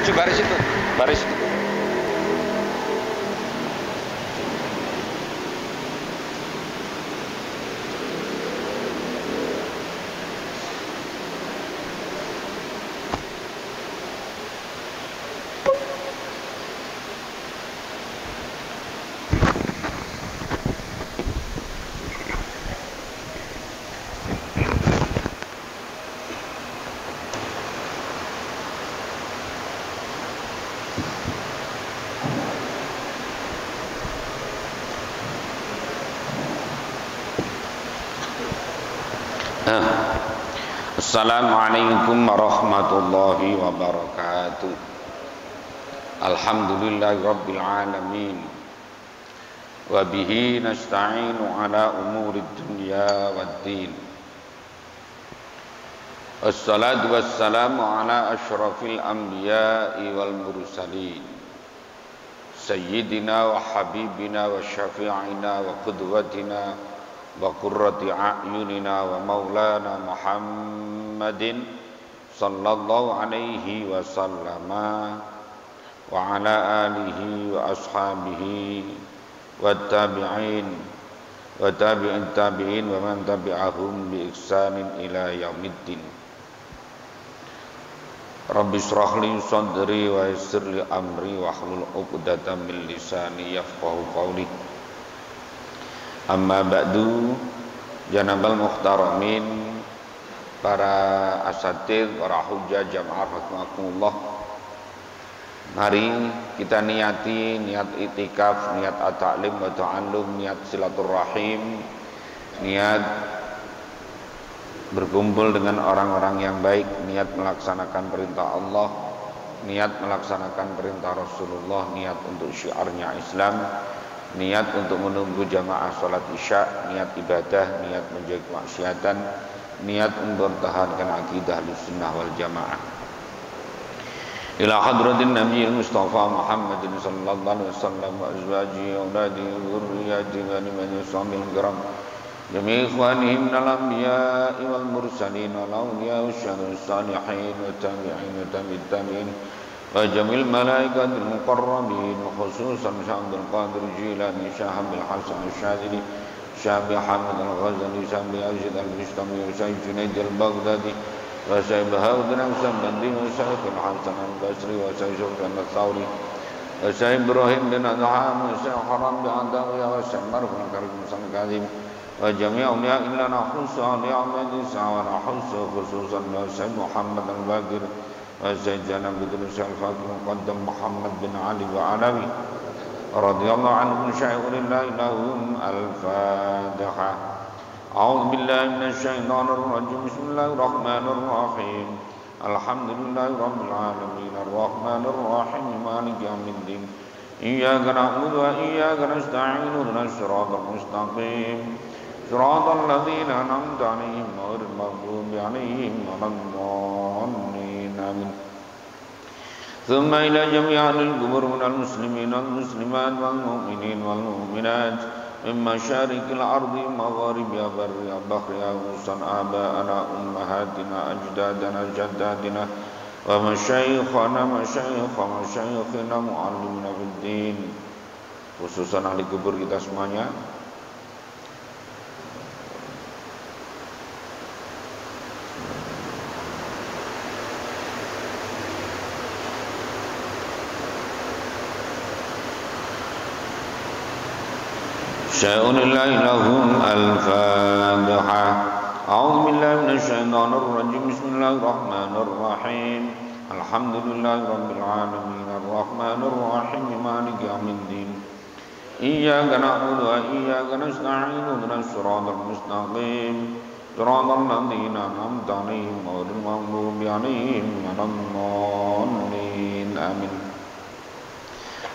maju baris itu, baris itu. Assalamualaikum warahmatullahi wabarakatuh. Alhamdulillahi rabbil alamin. Wa bihi nasta'inu ala umuri dunya waddin. Assalatu wassalamu ala ashrafil anbiya'i wal mursalin. Sayyidina wa habibina wa syafi'ina wa qudwatina wa qurrati a'yunina wa maulana Muhammadin sallallahu alaihi wa sallama wa ala alihi wa ashabihi wa tabi'in wa tabi'in tabi'in wa man tabi'ahum bi ihsanin ila yaumiddin. Rabbi shrah li sadri wa yassir li amri wa hlul 'uqdatam min lisani yafqahu qawli. Amma ba'du, janabal muhtaramin, para asatidz, para hujjah jamaah rahimakumullah. Mari kita niati niat itikaf, niat at-ta'lim wa ta'allum, niat silaturahim, niat berkumpul dengan orang-orang yang baik, niat melaksanakan perintah Allah, niat melaksanakan perintah Rasulullah, niat untuk syiarnya Islam, niat untuk menunggu jamaah salat isya, niat ibadah, niat menjaga kemaksiatan, niat mempertahankan akidah Ahlussunnah wal Jamaah. Ila hadratin Nabi Mustafa Muhammadin sallallahu alaihi wasallam wa azwajihi wa auladihi wa dzurriyyatihi wa liman yusamil kiram. Jami' ikhwanihim minal anbiya'i wal mursalin wal awliya wasyuhada'i salihin wa tabi'in wa tabi'in wa jamil malaikatil muqarrabin khususan Syekh Abdul Qadir Jilani, Syekh Abdul Hasan Asy-Syadzili, Syekh Hamid Al-Ghazali, Syekh Yazid Al-Bistami, Syekh Junaid Al-Baghdadi, wa Syekh Bahaudin Al-Sabandi, wa Syekh Al-Hasan Al-Basri, wa Syekh Sufyan Al-Thawri, wa Syekh Ibrahim bin Adham, wa Syekh Haram bin Adawiyah, wa Syekh Marfan Karim Al-Kazim, wa jami' awliya illa nahussu li'amadi sa'wa nahussu khususan wa Syekh Muhammad Al-Baqir wa Sayyidina Abdul Syafaq Muqaddam Muhammad bin Ali wa Alawi radhiyallahu anhum syai'ulillahi lahum al-Fatiha. A'udzu billahi minasy syaithanir rajim. Bismillahirrahmanirrahim. Alhamdulillahi rabbil alamin arrahmanir rahim maliki yaumiddin. Iyyaka na'budu wa iyyaka nasta'in ihdinas siratal mustaqim. Siratal ladzina an'amta 'alaihim ghairil maghdubi 'alaihim waladdallin. Amin. Thumma ila jami' ahlil qubur minal muslimin wal muslimat wal mu'minin wal mu'minat min masyariqil ardi magharibiha barriha bahriha usan aba'ana ummahatina ajdadana jaddatina wa masyayikhana masyayikhina mu'allimina fid din. Khususan ahli kubur kita semuanya. Syai'ulillahi lahum al-Fatiha. A'udzu billahi minasy syaithanir rajim. Bismillahirrahmanirrahim. Alhamdulillahi rabbil alamin arrahmanir rahim maliki yaumiddin. Iyyaka na'budu wa iyyaka nasta'in ihdinas siratal mustaqim. Siratal ladzina an'amta 'alaihim ghairil maghdubi 'alaihim waladdallin. Amin.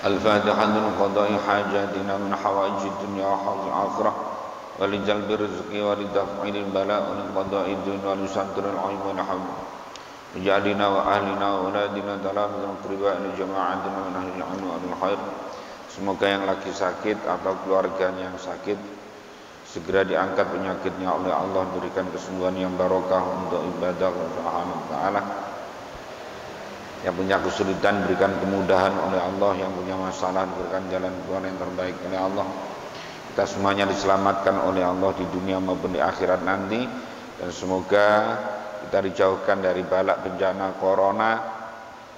Al-Fatihah min qada'i hajatina min hawaijid dunya wa akhirah wa li jalbi rizqi wa li daf'il bala' wa li qada'i dunya wa li satril 'aib wa naham jalina wa ahlina wa auladina talamizan quriba'ina jama'atina min ahlil 'ilmi wa al khair. Semoga yang lagi sakit atau keluarganya yang sakit segera diangkat penyakitnya oleh Allah, berikan kesembuhan yang barokah untuk ibadah Allah Subhanahu wa taala. Yang punya kesulitan berikan kemudahan oleh Allah, yang punya masalah berikan jalan keluar yang terbaik oleh Allah. Kita semuanya diselamatkan oleh Allah di dunia maupun di akhirat nanti, dan semoga kita dijauhkan dari balak bencana corona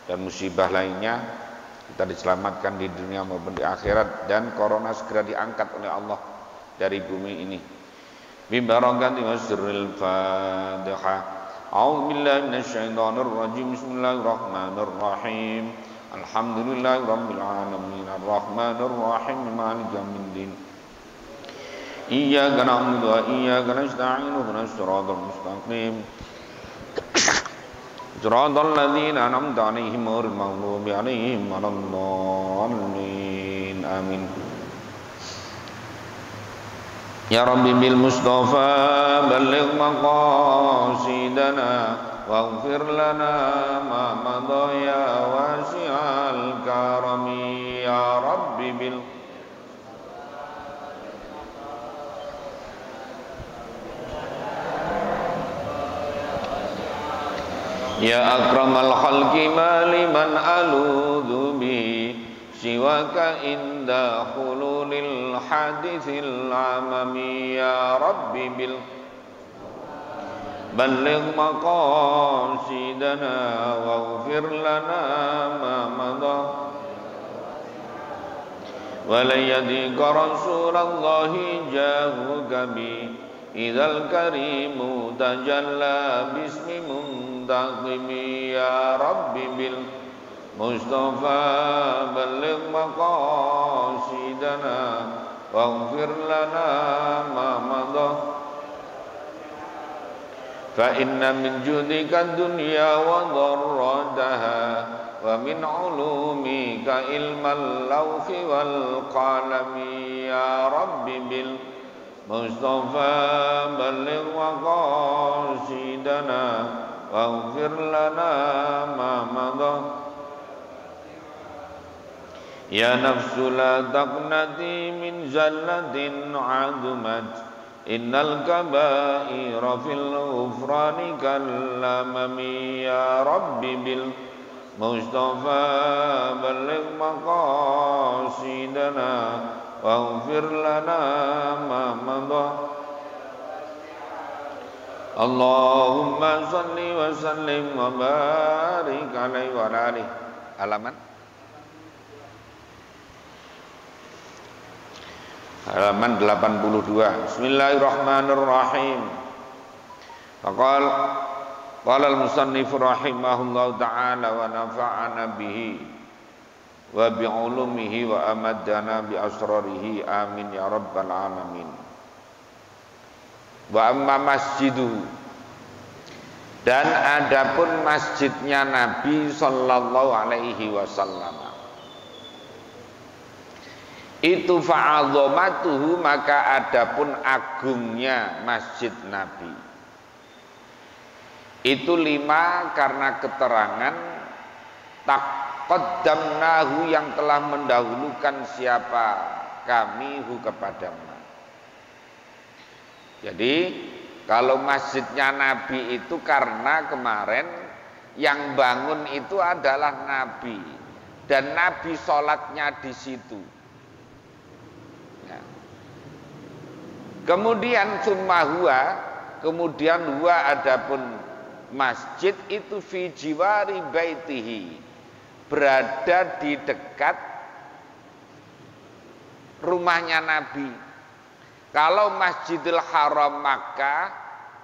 dan musibah lainnya. Kita diselamatkan di dunia maupun di akhirat, dan corona segera diangkat oleh Allah dari bumi ini. Bi barakati wasril Fatihah. A'udzu billahi minasyaitonir rajim. Bismillahirrahmanirrahim. Alhamdulillahirabbil alamin arrahmanir rahim maliki yaumiddin. Iyyaka na'budu wa iyyaka nasta'in ihdinas siratal mustaqim. Siratal ladzina an'amta 'alaihim ghairil maghdubi 'alaihim waladdallin. Amin. Ya Rabbi bil Mustafa balligh maqasidana waghfir lana ma madha ya wasi'al karami. Ya Rabbi bil Ya akramal khalqi ma liman aludhu bihi siwaka inda khululil hadithil amami. Ya Rabbi bil balligh maqasidana waghfir lana ma madha wa la yadika rasulallahi jahuka bi idzal karimu tajalla bismi muntaqimi. Ya Rabbi bil Mustafa balligh maqasidana waghfir lana ma madha fa inna min judika dunya wa dharrataha wa min ulumika ilmal lawhi wal qalami. Ya Rabbi bil Mustafa balligh maqasidana waghfir lana ma madha. Ya nafsu la taqnati min zallatin adumat innal kaba'ira fil ghufrani kallamami. Ya Rabbi bil Mustafa balligh maqasidana waghfir lana ma madha. Allahumma salli wa sallim wa barik alaihi wa alihi. Halaman 82. Bismillahirrahmanirrahim. Qala al-musannif rahimahullahu ta'ala wa nafa'ana bihi wa bi'ulumihi wa amaddana bi asrarihi amin ya rabbal alamin. Wa amma masjidu, dan adapun masjidnya Nabi sallallahu alaihi wasallam itu fa'azamatuhu, maka adapun agungnya masjid Nabi itu 5 karena keterangan taqaddamnahu yang telah mendahulukan siapa kami hu kepadanya. Jadi kalau masjidnya Nabi itu karena kemarin yang bangun itu adalah Nabi dan Nabi sholatnya di situ. Kemudian summa huwa, kemudian huwa adapun masjid itu fi jiwari baitihi, berada di dekat rumahnya Nabi. Kalau Masjidil Haram Makkah,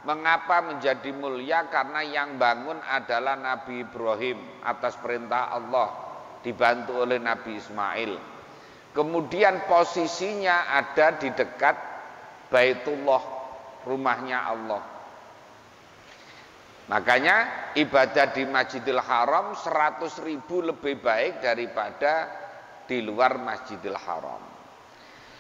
mengapa menjadi mulia? Karena yang bangun adalah Nabi Ibrahim atas perintah Allah, dibantu oleh Nabi Ismail. Kemudian posisinya ada di dekat Baitullah, rumahnya Allah. Makanya ibadah di Masjidil Haram 100.000 lebih baik daripada di luar Masjidil Haram.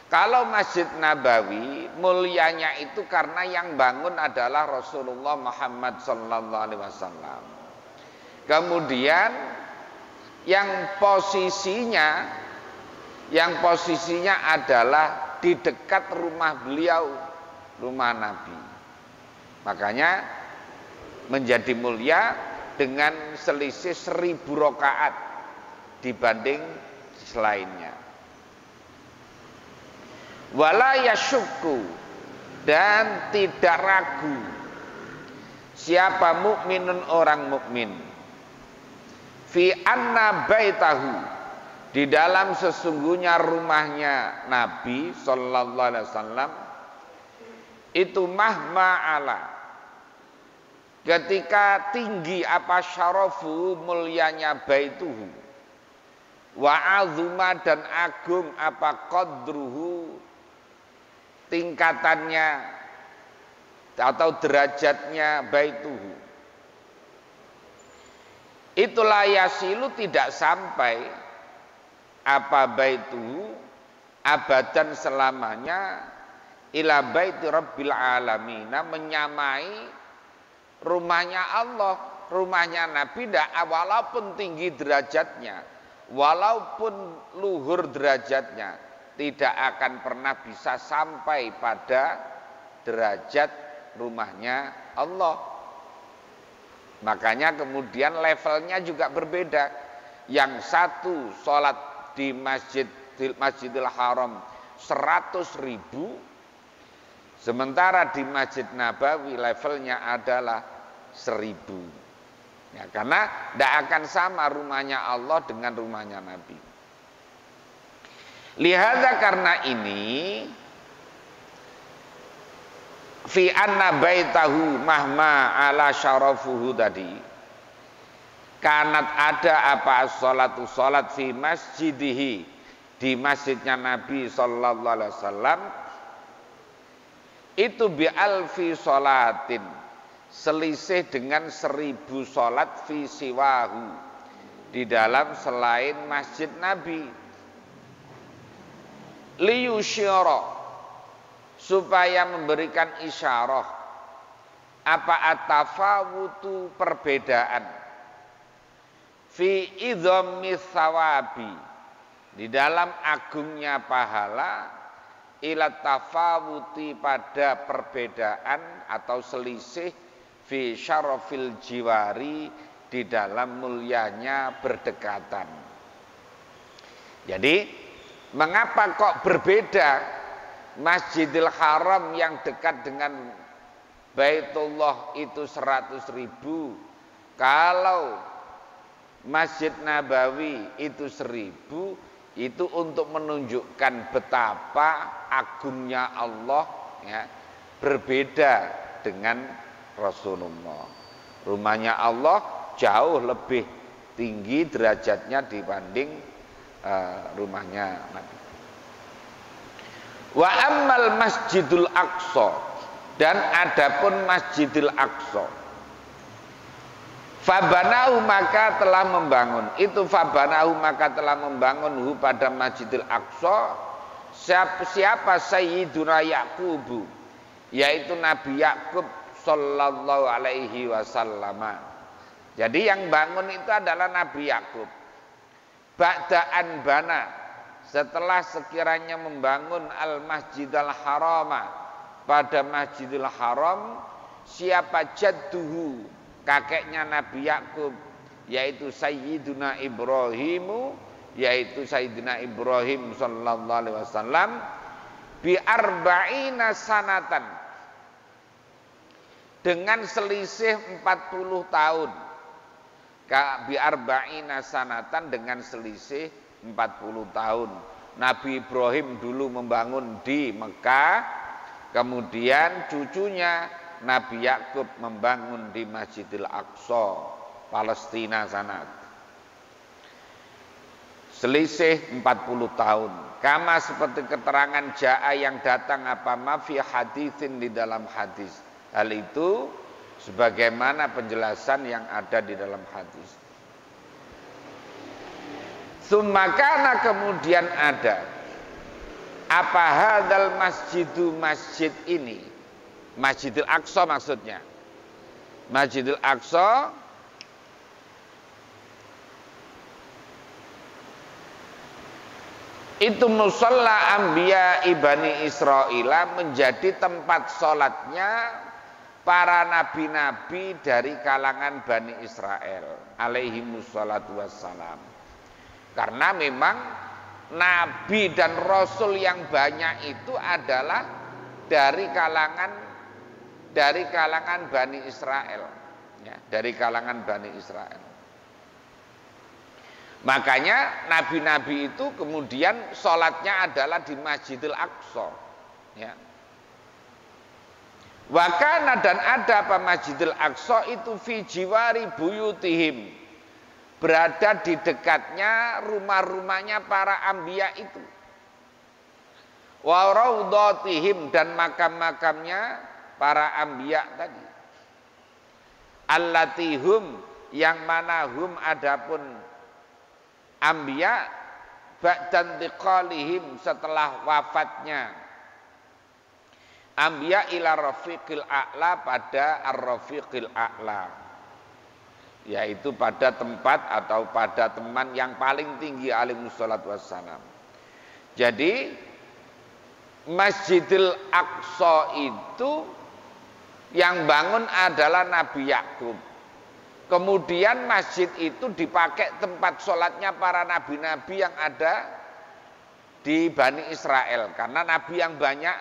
Kalau Masjid Nabawi mulianya itu karena yang bangun adalah Rasulullah Muhammad sallallahu alaihi wasallam. Kemudian yang posisinya adalah di dekat rumah beliau, rumah Nabi. Makanya menjadi mulia dengan selisih 1000 rakaat dibanding selainnya. Wala yasyukku, dan tidak ragu siapa mukminun orang mukmin fi anna baitahu, di dalam sesungguhnya rumahnya Nabi sallallahu alaihi wasallam itu mahma ala, ketika tinggi apa syarafu mulianya baituhu, wa azuma dan agung apa qadruhu tingkatannya atau derajatnya baituhu, itulah yasilu tidak sampai apa baituhu abadan selamanya ila baiti rabbil alamin, menyamai rumahnya Allah, rumahnya Nabi. Walaupun tinggi derajatnya, walaupun luhur derajatnya, tidak akan pernah bisa sampai pada derajat rumahnya Allah. Makanya kemudian levelnya juga berbeda. Yang satu sholat di Masjidil Haram 100.000, sementara di Masjid Nabawi levelnya adalah 1000. Ya, karena tidak akan sama rumahnya Allah dengan rumahnya Nabi. Lihada, karena ini fi anna baitahu mahma ala syarafuhu tadi, kanat ada apa sholatu sholat fi masjidihi, di masjidnya Nabi sallallahu alaihi wasallam itu bi alfi sholatin, selisih dengan 1000 sholat fi siwahu, di dalam selain masjid Nabi. Liyusyara, supaya memberikan isyarah apa atafawutu perbedaan fi idhammi thawabi, di dalam agungnya pahala, ila tafawuti pada perbedaan atau selisih fi syarafil jiwari, di dalam mulianya berdekatan. Jadi mengapa kok berbeda Masjidil Haram yang dekat dengan Baitullah itu 100.000, kalau Masjid Nabawi itu 1000, itu untuk menunjukkan betapa agungnya Allah, ya, berbeda dengan Rasulullah. Rumahnya Allah jauh lebih tinggi derajatnya dibanding rumahnya Nabi. Wa ammal Masjidul Aqsa, dan adapun Masjidil Aqsa, fabanahu maka telah membangun, itu fabanahu maka telah membangun pada Masjidil Aqsa siapa Sayyiduna Yaqubu, yaitu Nabi Yakub sallallahu alaihi wasallam. Jadi yang bangun itu adalah Nabi Yakub. Ba'da'an bana, setelah sekiranya membangun al-Masjidil Harama, pada Masjidil Haram, siapa jadduhu, kakeknya Nabi Yakub, yaitu Sayyiduna Ibrahimu, yaitu Sayyidina Ibrahim sallallahu alaihi wasallam, bi arba'ina sanatan, dengan selisih 40 tahun. Bi arba'ina sanatan, dengan selisih 40 tahun. Nabi Ibrahim dulu membangun di Mekah, kemudian cucunya Nabi Yakub membangun di Masjidil Aqsa, Palestina sana. Selisih 40 tahun. Kama seperti keterangan ja'a yang datang apa mafi haditsin, di dalam hadis. Hal itu sebagaimana penjelasan yang ada di dalam hadis. Sumakana, kemudian ada apa hadal masjidu, masjid ini, Masjidil Aqsa maksudnya. Masjidil Aqsa itu musalla anbiya ibani Israila, menjadi tempat sholatnya para nabi-nabi dari kalangan Bani Israel alaihimussalatu wassalam. Karena memang nabi dan rasul yang banyak itu adalah dari kalangan Bani Israel, ya, dari kalangan Bani Israel. Makanya nabi-nabi itu kemudian sholatnya adalah di Masjidil Aqsa, ya. Wakana dan ada apa Masjidil Aqsa itu fi jiwari buyutihim, berada di dekatnya rumah-rumahnya para anbiya itu. Wa raudhatihim dan makam-makamnya para anbiya tadi. Allatihum yang mana hum adapun anbiya ba'dan tiqalihim setelah wafatnya anbiya ila rafiqil a'la pada ar-rafiqil a'la, yaitu pada tempat atau pada teman yang paling tinggi alaihissalatu wassalam. Jadi Masjidil Aqsa itu yang bangun adalah Nabi Yakub. Kemudian masjid itu dipakai tempat sholatnya para nabi-nabi yang ada di Bani Israel. Karena nabi yang banyak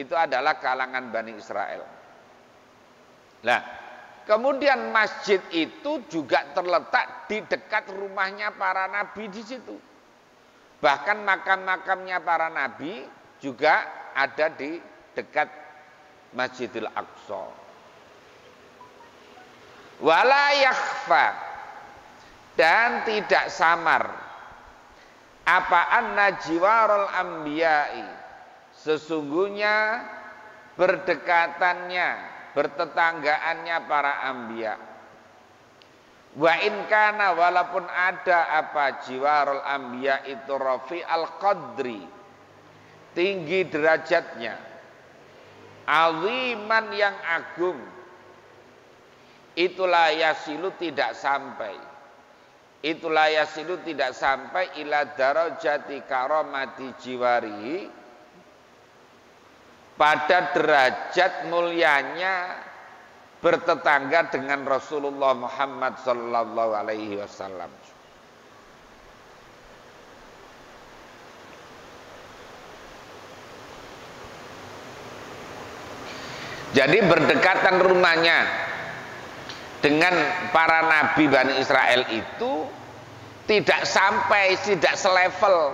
itu adalah kalangan Bani Israel. Nah, kemudian masjid itu juga terletak di dekat rumahnya para nabi di situ. Bahkan makam-makamnya para nabi juga ada di dekat Masjidil Aqsa. Wala yakhfa dan tidak samar apa anna jiwarul anbiya'i, sesungguhnya berdekatannya, bertetanggaannya para anbiya. Wa in kana walaupun ada apa jiwarul anbiya itu rafi al-qadri, tinggi derajatnya, aziman yang agung, itulah yasilu tidak sampai, itulah yasilu tidak sampai ila darajati karomati jiwarihi, pada derajat mulianya bertetangga dengan Rasulullah Muhammad sallallahu alaihi wasallam. Jadi berdekatan rumahnya dengan para nabi Bani Israel itu tidak sampai, tidak selevel,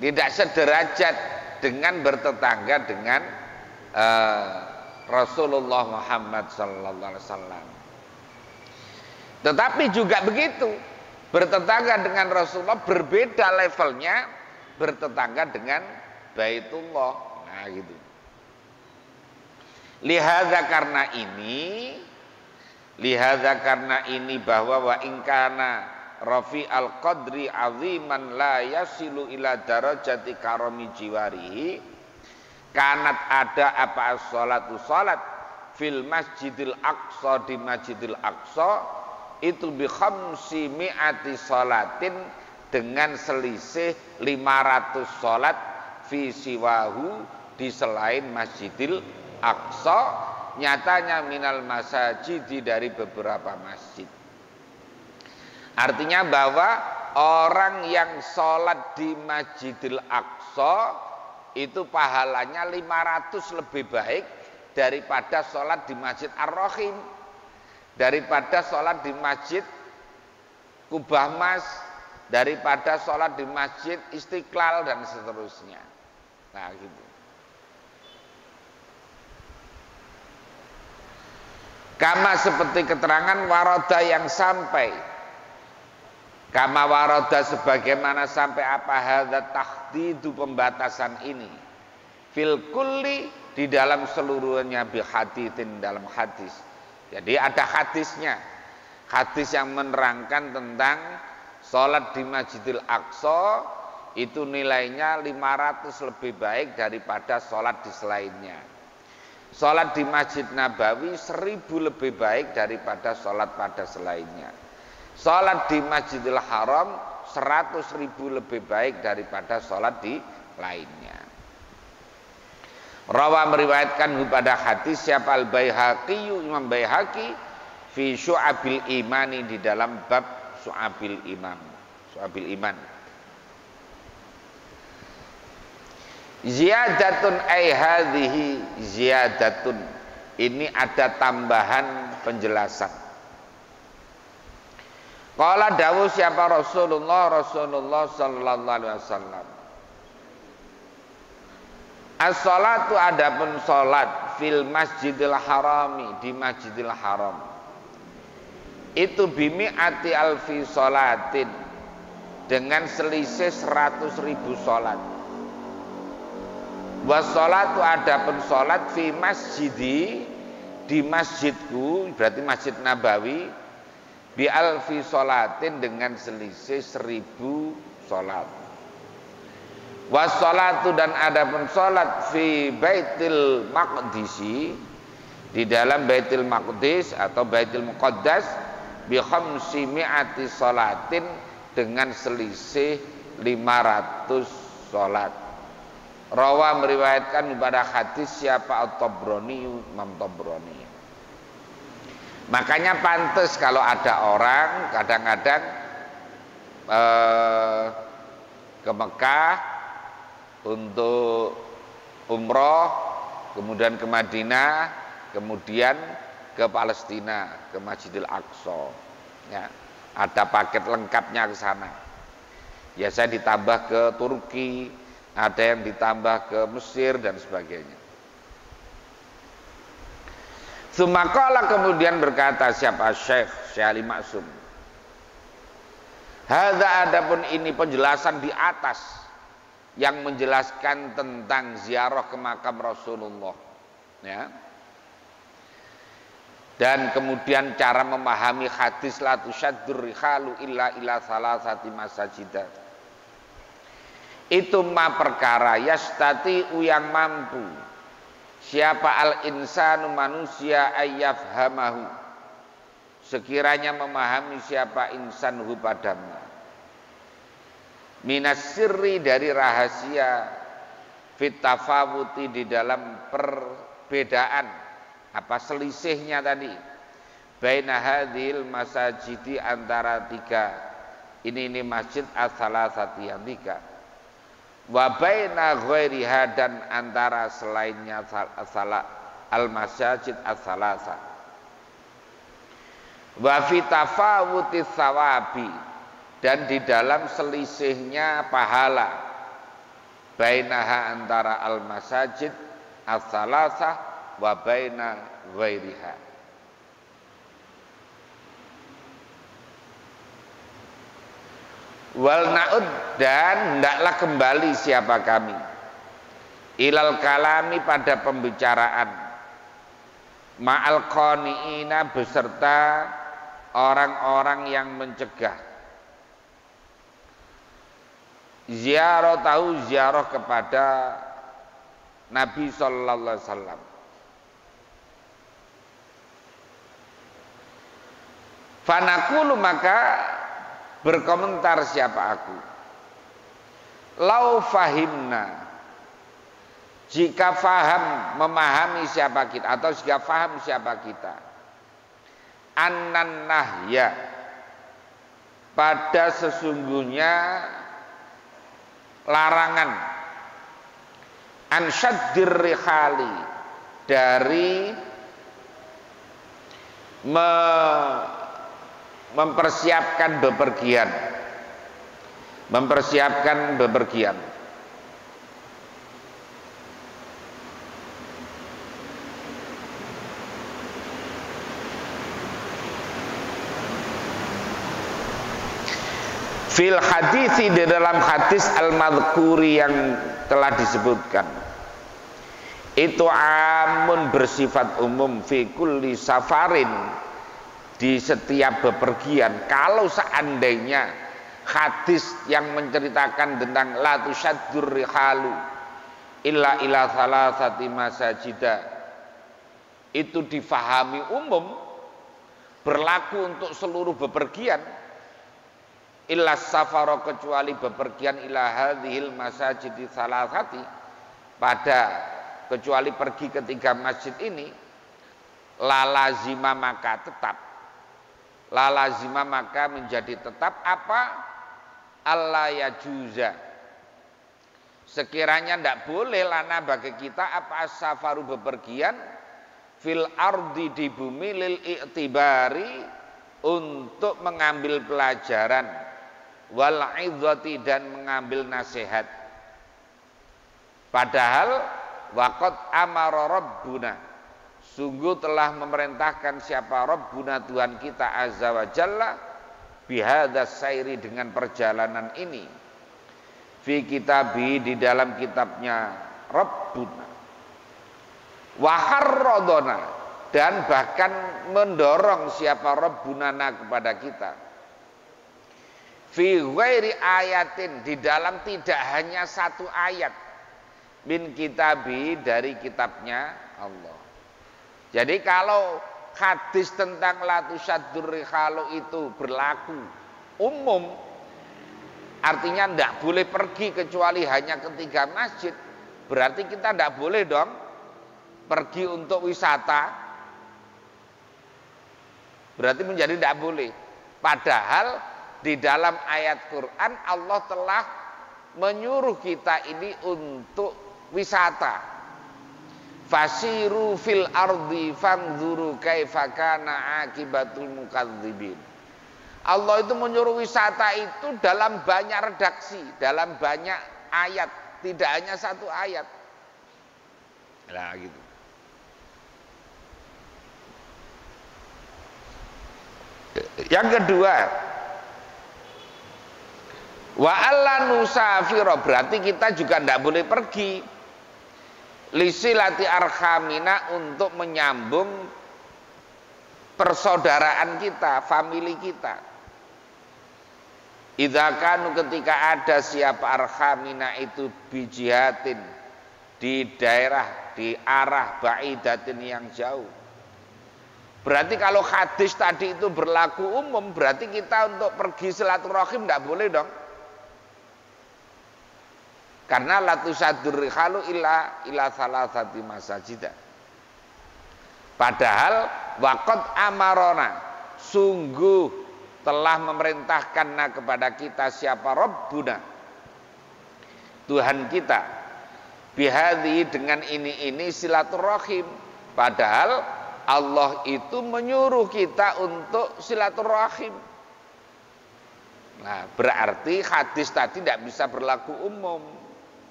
tidak sederajat dengan bertetangga dengan Rasulullah Muhammad sallallahu alaihi wasallam. Tetapi juga begitu, bertetangga dengan Rasulullah berbeda levelnya bertetangga dengan Baitullah. Nah, gitu. Lihadza karena ini bahwa wa ingkana rafi al qadri aziman la yasilu ila darajati karami jiwarihi, kanat ada apa sholatu sholat fil masjidil aqsa, di masjidil aqsa itu bi khamsi mi'ati sholatin, dengan selisih 500 sholat fi siwahu, di selain masjidil aqsa, nyatanya minal masajidi, dari beberapa masjid. Artinya bahwa orang yang sholat di Masjidil Aqsa itu pahalanya 500 lebih baik daripada sholat di Masjid Ar-Rahim, daripada sholat di Masjid Kubah Mas, daripada sholat di Masjid Istiqlal dan seterusnya. Nah, gitu. Kama seperti keterangan waroda yang sampai, kama waroda sebagaimana sampai apa hadza tahdidu, pembatasan ini, fil kulli, di dalam seluruhnya, bi haditsin, dalam hadis. Jadi ada hadisnya, hadis yang menerangkan tentang sholat di Masjidil Aqsa itu nilainya 500 lebih baik daripada sholat di selainnya. Sholat di Masjid Nabawi 1000 lebih baik daripada sholat pada selainnya. Sholat di Masjidil Haram 100.000 lebih baik daripada sholat di lainnya. Rawa meriwayatkan pada hadis siapa Al-Baihaqi, Imam Baihaqi fi Syu'abil Imani, di dalam bab Syu'abil Iman. Syu'abil Iman. Ziyadatun ay hadhihi ziyadatun. Ini ada tambahan penjelasan. Qala dawuh siapa Rasulullah sallallahu alaihi wasallam. As-salatu, adapun salat fil Masjidil Harami, di Masjidil Haram, itu bimi'ati alfi salatin, dengan selisih 100.000 salat. Wassalatu, adapun salat fi masjidi, di masjidku, berarti Masjid Nabawi, bi alfi salatin, dengan selisih 1.000 salat. Wassalatu, dan adapun salat fi Baitil Maqdisi, di dalam Baitul Maqdis atau Baitul Muqaddas, bi khamsi mi'ati salatin, dengan selisih 500 salat. Rawa meriwayatkan pada hadis siapa At-Tabrani, Imam Tabrani. Makanya pantas kalau ada orang kadang-kadang ke Mekah untuk umroh, kemudian ke Madinah, kemudian ke Palestina, ke Masjidil Aqsa. Ya, ada paket lengkapnya ke sana. Ya, saya ditambah ke Turki, ada yang ditambah ke Mesir dan sebagainya. Sumakala, kemudian berkata siapa Syekh Ali Maksum. Hadza, adapun ini penjelasan di atas yang menjelaskan tentang ziarah ke makam Rasulullah, ya. Dan kemudian cara memahami hadis la tusyaddur rihalu illa ila salasati masajidah. Itu ma perkara yastati yang mampu siapa al insanu manusia ayyafhamahu, sekiranya memahami siapa insan hu padama, minas sirri, dari rahasia, fit tafawuti, di dalam perbedaan, apa selisihnya tadi, baina hadhil masajidi, antara tiga ini masjid as-salasati yang tiga, wa baina ghairiha, dan antara selainnya al-masajid as-salasa, wa fi tafawuti tsawabi, dan di dalam selisihnya pahala, bainaha, antara al-masajid as-salasah wa baina ghairiha. Wal na'ud, dan hendaklah kembali siapa kami, ilal kalami, pada pembicaraan, ma'al qani'ina, beserta orang-orang yang mencegah, ziarah kepada Nabi sallallahu alaihi wasallam. Fanaqulu, maka berkomentar siapa aku, lau fahimna, jika faham, memahami siapa kita, atau jika faham siapa kita, annan nahya, pada sesungguhnya larangan, ansyaddir rihali, dari mempersiapkan bepergian, fil hadisi, di dalam hadis al-madhkuri yang telah disebutkan, itu amun, bersifat umum, fi kulli safarin, di setiap bepergian. Kalau seandainya hadis yang menceritakan tentang la tusyaddur rihalu illa ila salasati masajidah itu difahami umum, berlaku untuk seluruh bepergian, illa safara, kecuali bepergian ila hadhil masajidi salasati, pada kecuali pergi ke 3 masjid ini, la lazima maka tetap, la lazima maka menjadi tetap apa? Allah yajuza, sekiranya tidak boleh lana bagi kita apa safaru bepergian fil ardi di bumi lil i'tibari untuk mengambil pelajaran wal idzati dan mengambil nasihat. Padahal waqad amara rabbuna, sungguh telah memerintahkan siapa Rabbuna Tuhan kita azza wa jalla bihadas sairi dengan perjalanan ini fi kitabi di dalam kitabnya Rabbuna wa harradona, dan bahkan mendorong siapa Rabbuna kepada kita fi ghairi ayatin, di dalam tidak hanya satu ayat min kitabi dari kitabnya Allah. Jadi kalau hadis tentang la tusaddur rihalu itu berlaku umum, artinya tidak boleh pergi kecuali hanya ke 3 masjid, berarti kita tidak boleh dong pergi untuk wisata, berarti menjadi tidak boleh. Padahal di dalam ayat Quran Allah telah menyuruh kita ini untuk wisata. Fasiru fil ardi fanzuru kaifa kana akibatul mukadzibin. Allah itu menyuruh wisata itu dalam banyak redaksi, dalam banyak ayat, tidak hanya satu ayat. Nah gitu. Yang kedua, wa alla nusafira, berarti kita juga tidak boleh pergi lisilati arhamina, untuk menyambung persaudaraan kita, famili kita. Idza kanu, ketika ada siapa arhamina itu bijihatin, di daerah, di arah baidatin yang jauh. Berarti kalau hadis tadi itu berlaku umum, berarti kita untuk pergi silaturahim tidak boleh dong. Karena la tusaddur rihalu ila salasati masajid. Padahal waqad amarona, sungguh telah memerintahkan kepada kita siapa Rabbuna Tuhan kita bihadhi, dengan ini silaturahim. Padahal Allah itu menyuruh kita untuk silaturahim. Nah, berarti hadis tadi tidak bisa berlaku umum.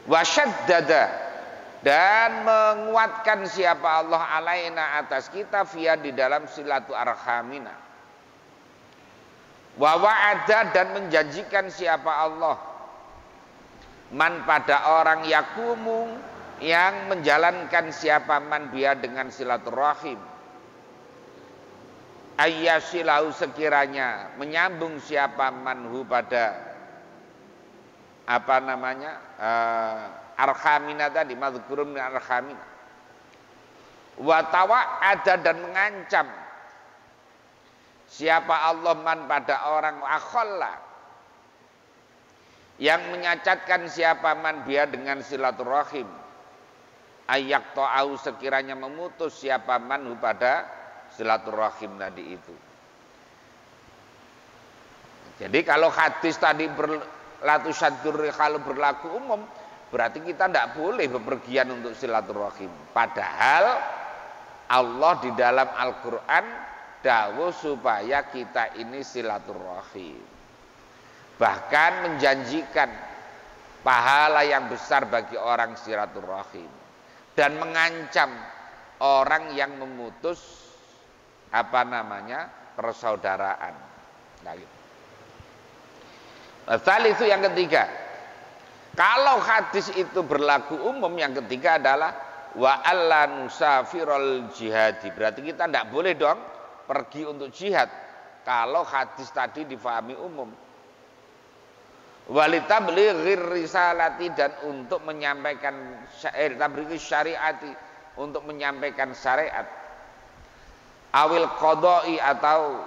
Wasyaddada, dan menguatkan siapa Allah alaina atas kita via di dalam silatu arhamina. Wa wa'ada, dan menjanjikan siapa Allah man pada orang yakumu, yang menjalankan siapa man biya dengan silaturahim, ayyasilahu, sekiranya menyambung siapa manhu pada arhamina tadi, madzkurum min arhamina. Wa tawa'ada, dan mengancam siapa Allah man pada orang akhalla, yang menyacatkan siapa man biya dengan silaturahim, ayak ta'au, sekiranya memutus siapa manhu pada silaturahim tadi itu. Jadi kalau hadis tadi la tusaddur rihalu berlaku umum, berarti kita tidak boleh bepergian untuk silaturahim. Padahal Allah di dalam Al-Quran dawuh supaya kita ini silaturahim, bahkan menjanjikan pahala yang besar bagi orang silaturahim, dan mengancam orang yang memutus persaudaraan. Nah, gitu. Itu yang ketiga. Kalau hadis itu berlaku umum, yang ketiga adalah wa alla nusafirul jihadi, berarti kita tidak boleh dong pergi untuk jihad kalau hadis tadi difahami umum. Walitablighir risalati, dan untuk menyampaikan tablighi syariati, untuk menyampaikan syariat. Awil qadai, atau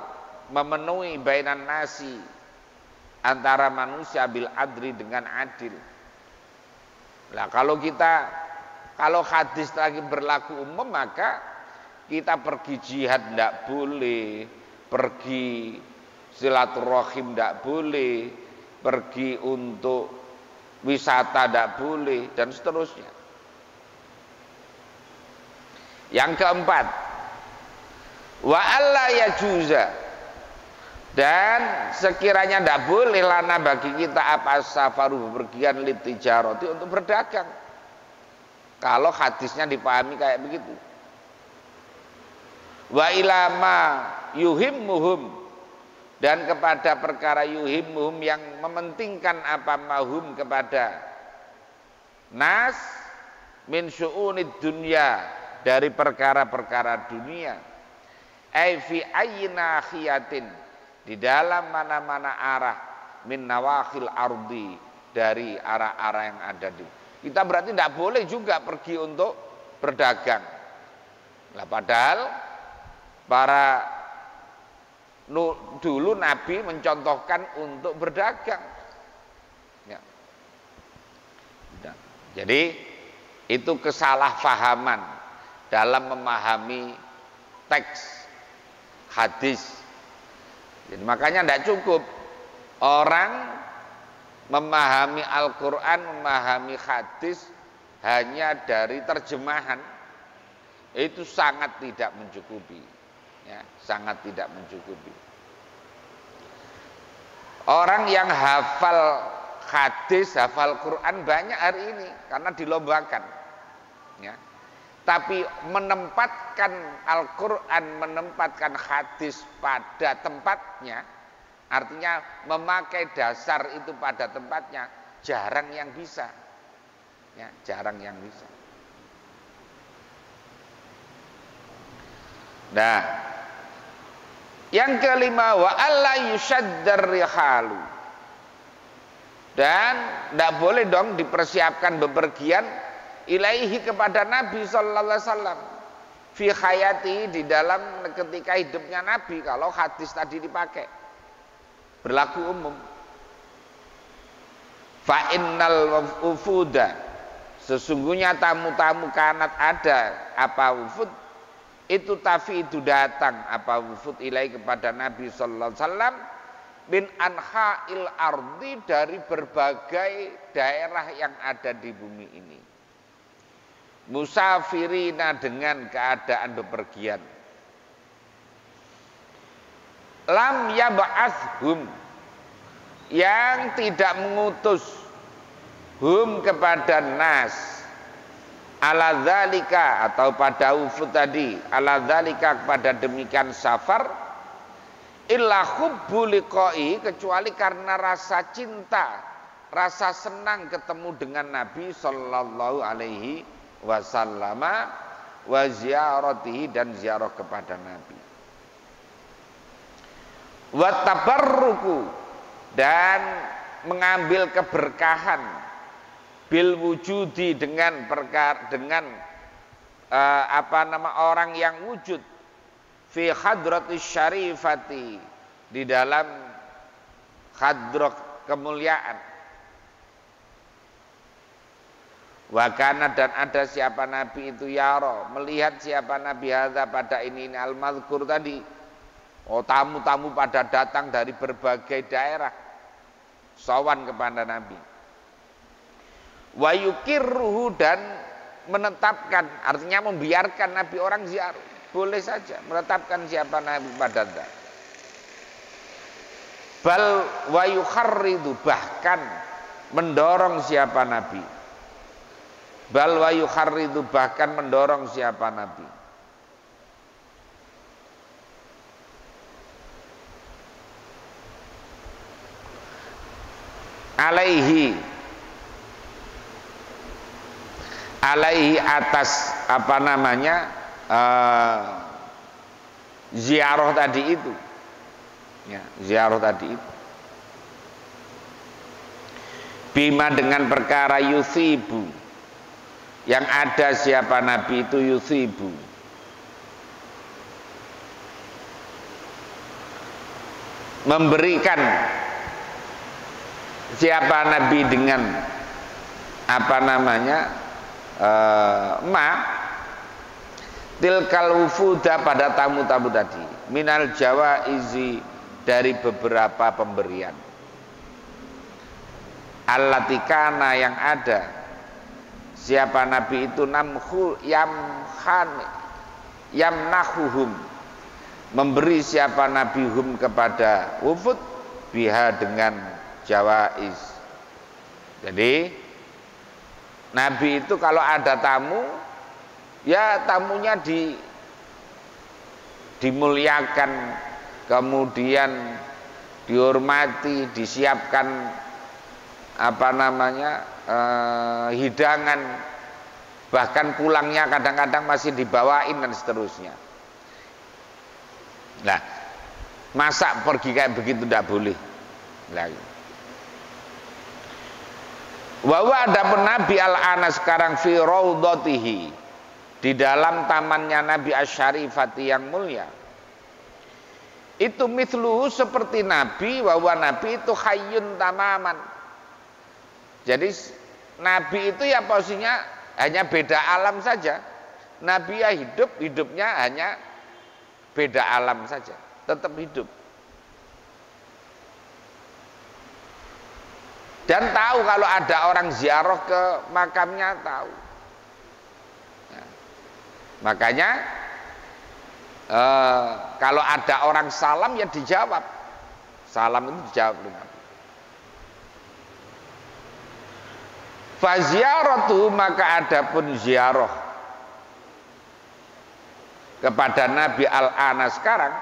memenuhi bainan nasi, antara manusia bil adri, dengan adil. Nah, kalau hadis lagi berlaku umum, maka kita pergi jihad tidak boleh, pergi silaturahim tidak boleh, pergi untuk wisata tidak boleh, dan seterusnya. Yang keempat, wa alla yajuza, dan sekiranya tidak boleh lana bagi kita apa safaru bepergian litijaroti untuk berdagang. Kalau hadisnya dipahami kayak begitu. Wa ilama yuhimmuhum, dan kepada perkara yuhimmuhum yang mementingkan apa mahum kepada nas min syu'unid dunya, dari perkara-perkara dunia. Ai fi ayna khiyatin, di dalam mana-mana arah, min nawakhil ardi, dari arah-arah yang ada di. Kita berarti tidak boleh juga pergi untuk berdagang. Nah, padahal dulu Nabi mencontohkan untuk berdagang. Ya. Jadi itu kesalahpahaman dalam memahami teks hadis. Jadi makanya tidak cukup orang memahami Al-Quran, memahami hadis hanya dari terjemahan, itu sangat tidak mencukupi, ya, sangat tidak mencukupi. Orang yang hafal hadis, hafal Quran banyak hari ini karena dilombakan, ya. Tapi menempatkan Al-Quran, menempatkan hadis pada tempatnya, artinya memakai dasar itu pada tempatnya, jarang yang bisa, ya, jarang yang bisa. Nah, yang kelima, wa alla yushaddar rihalu, dan tidak boleh dong dipersiapkan bepergian ilaihi kepada Nabi sallallahu alaihi wasallam fi hayati, di dalam ketika hidupnya Nabi, kalau hadis tadi dipakai berlaku umum. Fa innal wufuda, sesungguhnya tamu-tamu kanat ada apa wufud itu, tafi itu datang apa wufud ilai kepada Nabi sallallahu alaihi wasallam bin anha'il ardi, dari berbagai daerah yang ada di bumi ini, musafirina, dengan keadaan bepergian, lam yab'athhum, yang tidak mengutus hum kepada nas, ala dzalika, atau pada wufud tadi, ala dzalika, kepada demikian safar, illa hubbu liqa'i, kecuali karena rasa cinta, rasa senang ketemu dengan Nabi sallallahu alaihi wasallam, wa ziyaratihi, dan ziarah kepada Nabi, wa tabarruku, dan mengambil keberkahan, bil wujudi, dengan orang yang wujud, fi hadratis syarifati, di dalam hadrat kemuliaan. Wakana, dan ada siapa Nabi itu, yaro, melihat siapa Nabi hadza, pada ini al-mazkur tadi. Oh, tamu-tamu pada datang dari berbagai daerah, sawan kepada Nabi. Wa yukirruhu, dan menetapkan, artinya membiarkan Nabi orang ziarah, boleh saja menetapkan siapa Nabi pada zat. Bal wa yukharridu, bahkan mendorong siapa Nabi. Bal wa yukharridu, bahkan mendorong siapa Nabi. Alaihi, atas ziarah tadi itu, ya, ziarah tadi itu, bima, dengan perkara yusibu, yang ada siapa Nabi itu yusibu, memberikan siapa Nabi dengan apa namanya tilkal wufuda pada tamu-tamu tadi minal jawaizi dari beberapa pemberian allatikana yang ada siapa nabi itu yamnahuhum memberi siapa nabi hum kepada wufud biha dengan jawaiz. Jadi nabi itu kalau ada tamu ya tamunya dimuliakan, kemudian dihormati, disiapkan apa namanya hidangan, bahkan pulangnya kadang-kadang masih dibawain dan seterusnya. Nah, masa pergi kayak begitu tidak boleh. Lagi. Wa adapun Nabi al-ana sekarang fi raudhatihi di dalam tamannya Nabi Asy-Syarifati yang mulia. Itu mithluhu seperti Nabi, bahwa Nabi itu hayyun tamaman. Jadi Nabi itu ya posisinya hanya beda alam saja. Nabi ya hidupnya hanya beda alam saja, tetap hidup. Dan tahu kalau ada orang ziarah ke makamnya, tahu. Nah, makanya kalau ada orang salam ya dijawab. Salam itu dijawab oleh Nabi. Faziaratu maka adapun ziarah kepada Nabi al-ana sekarang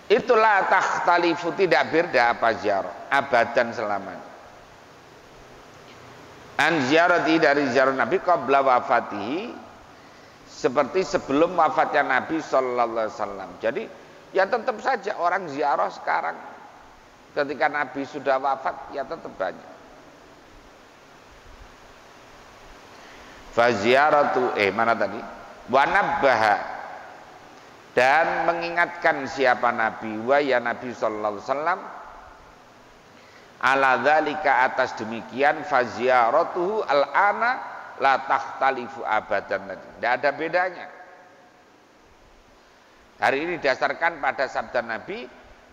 itulah takhtalifu tidak beda apa ziarah abadan selamanya. An ziyarati dari ziarah Nabi qabla wafatihi seperti sebelum wafatnya Nabi sallallahu alaihi wasallam. Jadi ya tetap saja orang ziarah sekarang ketika Nabi sudah wafat ya tetap banyak. Faziaratu mana tadi? Wanabbaha dan mengingatkan siapa Nabi wa ya Nabi sallallahu alaihi wasallam ala dzalika atas demikian faziaratuhu al-ana la takhtalifu abadan tadi. Tidak ada bedanya. Hari ini didasarkan pada sabda Nabi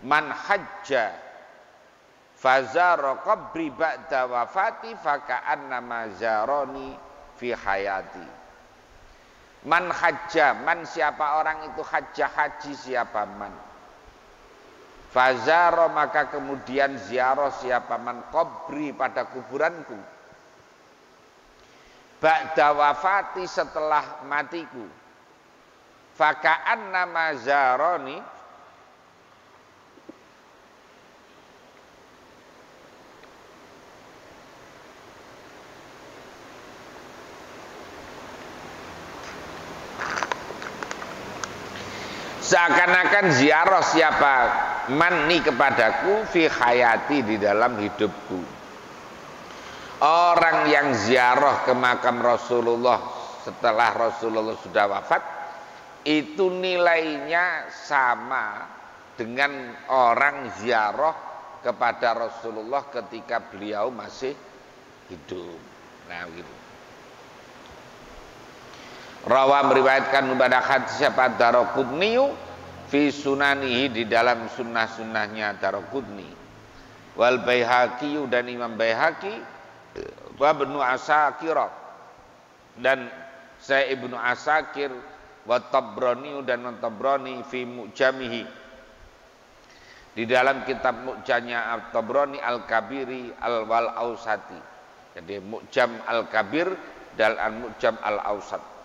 man hajja fazara qabri ba'da wafati faka'annama zaroni fi hayati. Man hajja, man siapa orang itu hajjah haji siapa man. Fazaro maka kemudian ziarah siapa man qabri pada kuburanku. Ba'da wafati setelah matiku. Faka'annama zaroni seakan-akan ziarah siapa manni kepadaku fi hayati di dalam hidupku. Orang yang ziarah ke makam Rasulullah setelah Rasulullah sudah wafat itu nilainya sama dengan orang ziarah kepada Rasulullah ketika beliau masih hidup. Nah gitu. Rawa meriwayatkan kepada hadis siapa Daraqutni fi sunanihi di dalam sunnah-sunnahnya Daraqutni wal Baihaqi dan Imam Baihaqi wa Ibnu Asakir dan saya Ibnu Asakir wa Tabrani dan Tabrani fi Mu'jamihi di dalam kitab Mu'jamnya At-Tabrani Al-Kabiri Al-Wal Ausati. Jadi Mu'jam Al-Kabir dan Al-Mu'jam Al-Ausat.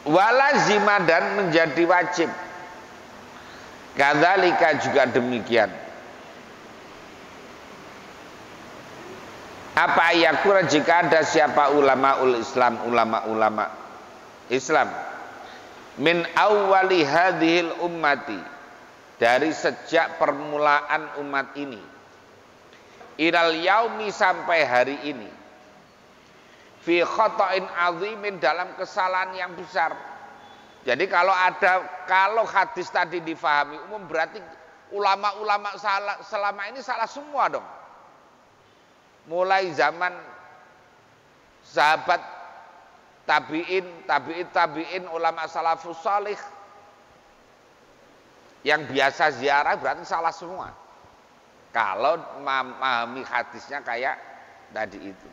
Walazima dan menjadi wajib. Kadzalika juga demikian. Apa yakura jika ada siapa ulamaul Islam, ulama-ulama Islam min awwali hadhil ummati dari sejak permulaan umat ini ilal yaumi sampai hari ini fi khata'in azimin dalam kesalahan yang besar. Jadi kalau hadis tadi difahami umum berarti ulama-ulama selama ini salah semua dong. Mulai zaman sahabat tabi'in, ulama salafus salih yang biasa ziarah berarti salah semua. Kalau memahami hadisnya kayak tadi itu.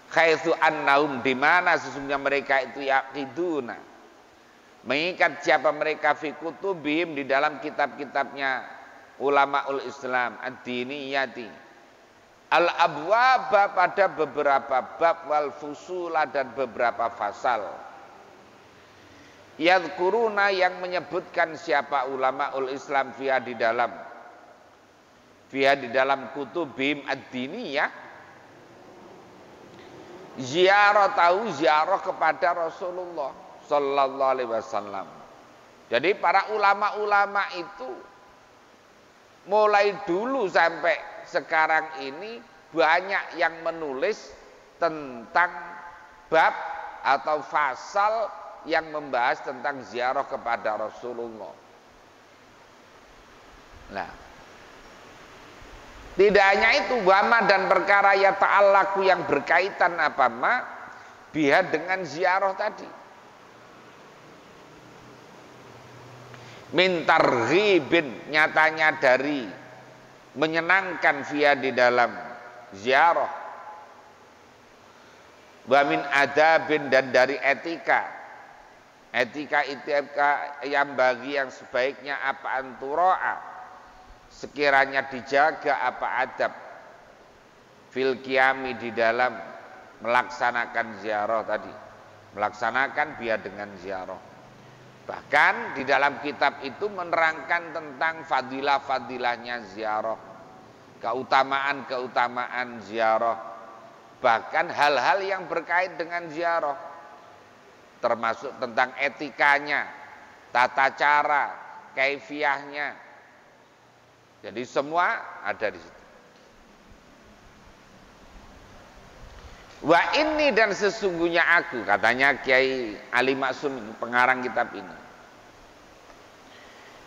Khaitsu annahum, di mana sesungguhnya mereka itu yaqiduna, mengikat siapa mereka fi kutubihim, di dalam kitab-kitabnya ulamaul Islam ad-diniyati, al-abwaba, pada beberapa bab, wal fusula, dan beberapa fasal, yadhkuruna, yang menyebutkan siapa ulamaul Islam fiha, di dalam kutubihim ad-diniyah, ziarah kepada Rasulullah sallallahu alaihi wasallam. Jadi para ulama-ulama itu mulai dulu sampai sekarang ini banyak yang menulis tentang bab atau fasal yang membahas tentang ziarah kepada Rasulullah. Nah, tidak hanya itu, wama, dan perkara ya ta'allaku, yang berkaitan apa ma biha, dengan ziarah tadi. Min targhibin, nyatanya dari menyenangkan via, di dalam ziarah. Wa min adabin, dan dari etika. Etika itu yang bagi, yang sebaiknya apa antura'a, sekiranya dijaga apa adab, fil qiyami, di dalam melaksanakan ziarah tadi, melaksanakan biar dengan ziarah. Bahkan di dalam kitab itu menerangkan tentang fadilah-fadilahnya ziarah, keutamaan-keutamaan ziarah, bahkan hal-hal yang berkait dengan ziarah, termasuk tentang etikanya, tata cara, kaifiyahnya. Jadi semua ada di situ. Wa ini, dan sesungguhnya aku, katanya Kiai Ali Maksum, pengarang kitab ini,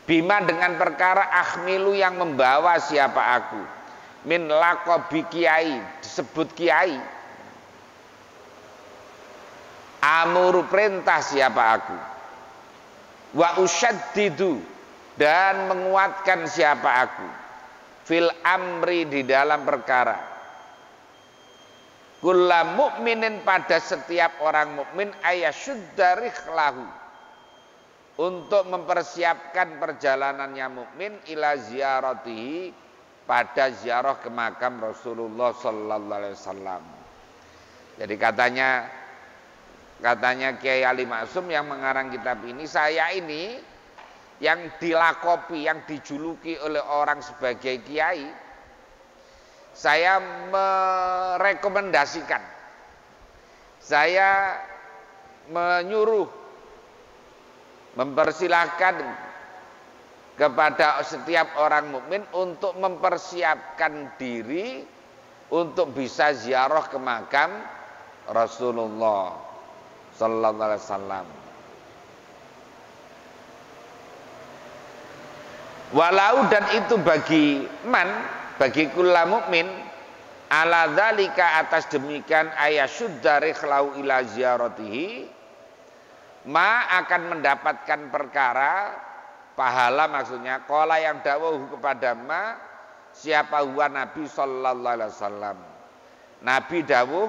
bima, dengan perkara akhmilu, yang membawa siapa aku, min laqabi kiai, disebut kiai, amuru, perintah siapa aku, wa usyaddidu, dan menguatkan siapa aku, fil amri, di dalam perkara, kulla mukminin, pada setiap orang mukmin, ayasyudda rihlahu, untuk mempersiapkan perjalanannya mukmin, ila ziyaratihi, pada ziarah ke makam Rasulullah sallallahu alaihi wasallam. Jadi katanya Kiai Ali Maksum yang mengarang kitab ini, saya ini yang dilakopi, yang dijuluki oleh orang sebagai kiai, saya merekomendasikan, saya menyuruh, mempersilahkan kepada setiap orang mukmin untuk mempersiapkan diri untuk bisa ziarah ke makam Rasulullah sallallahu alaihi wasallam. Walau, dan itu bagi kulla mukmin, ala dzalika, atas demikian, ayasyudda rihlau ila ziyaratihi, ma, akan mendapatkan perkara pahala, maksudnya qala, yang dawuh kepada ma, siapa huwa Nabi sallallahu alaihi wasallam. Nabi dawuh,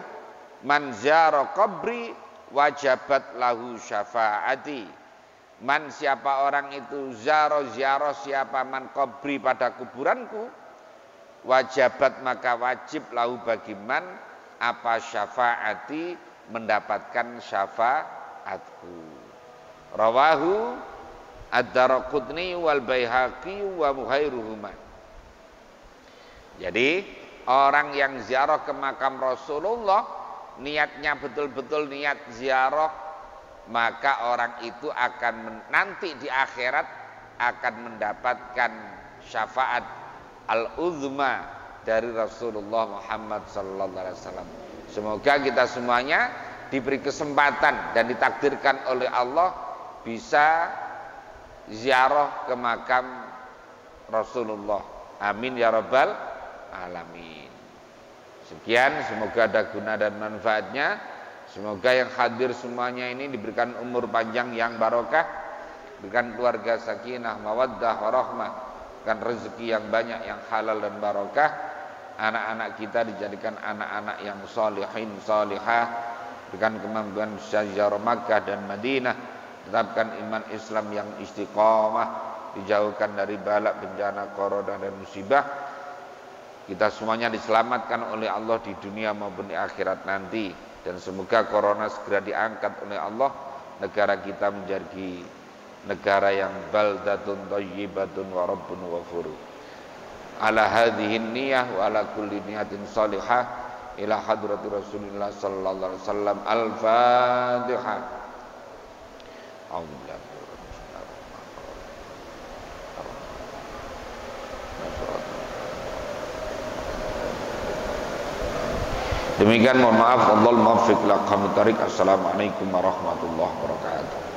man zara qabri wajabat lahu syafaati. Man, siapa orang itu, ziarah siapa, man qabri, pada kuburanku, wajabat, maka wajib, lahu, bagi man, apa syafaati, mendapatkan syafaatku. Rawahu ad-Daraqutni wal Baihaqi wa muhairuhuma. Jadi orang yang ziarah ke makam Rasulullah, niatnya betul-betul niat ziarah, maka orang itu akan nanti di akhirat akan mendapatkan syafaat al-uzma dari Rasulullah Muhammad sallallahu alaihi wasallam. Semoga kita semuanya diberi kesempatan dan ditakdirkan oleh Allah bisa ziarah ke makam Rasulullah. Amin ya rabbal alamin. Sekian, semoga ada guna dan manfaatnya. Semoga yang hadir semuanya ini diberikan umur panjang yang barokah, diberikan keluarga sakinah, mawaddah, warahmah, diberikan rezeki yang banyak, yang halal dan barokah. Anak-anak kita dijadikan anak-anak yang salihin, salihah, diberikan kemampuan syajarah Makkah dan Madinah, tetapkan iman Islam yang istiqamah, dijauhkan dari balak, bencana, korona dan musibah. Kita semuanya diselamatkan oleh Allah di dunia maupun di akhirat nanti. Dan semoga corona segera diangkat oleh Allah. Negara kita menjadi negara yang baldatun thayyibatun wa rabbun ghafur. Ala hadhihi niyah wa ala kulli niyatin salihah ila hadrati Rasulillah sallallahu alaihi wasallam. Al-Fatihah. Alhamdulillah. Demikian, mohon maaf. Wallahul muwaffiq ila aqwamit thoriq. Assalamualaikum warahmatullahi wabarakatuh.